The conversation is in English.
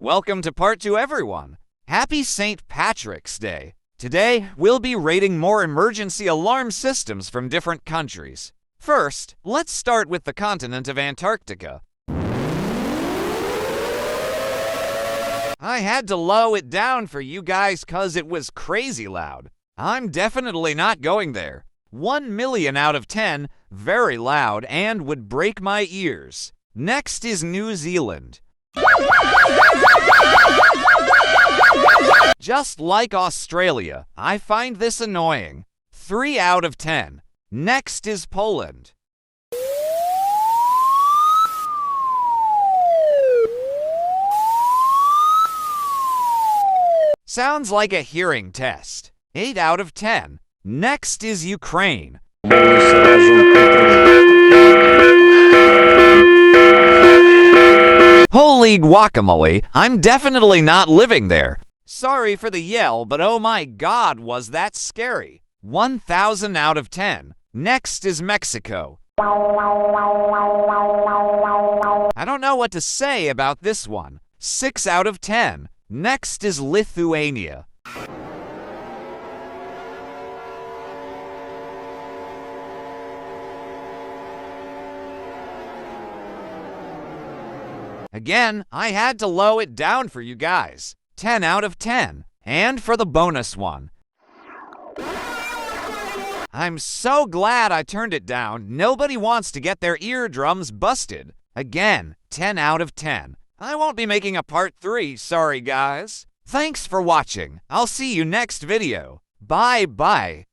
Welcome to part 2, everyone. Happy St. Patrick's Day. Today, we'll be rating more emergency alarm systems from different countries. First, let's start with the continent of Antarctica. I had to low it down for you guys cause it was crazy loud. I'm definitely not going there. 1 million out of 10, very loud and would break my ears. Next is New Zealand. Just like Australia, I find this annoying. 3 out of 10. Next is Poland. Sounds like a hearing test. 8 out of 10. Next is Ukraine. Holy guacamole, I'm definitely not living there. Sorry for the yell, but oh my god, was that scary. 1,000 out of 10. Next is Mexico. I don't know what to say about this one. 6 out of 10. Next is Lithuania. Again, I had to low it down for you guys. 10 out of 10. And for the bonus one. I'm so glad I turned it down. Nobody wants to get their eardrums busted. Again, 10 out of 10. I won't be making a part 3, sorry guys. Thanks for watching. I'll see you next video. Bye-bye.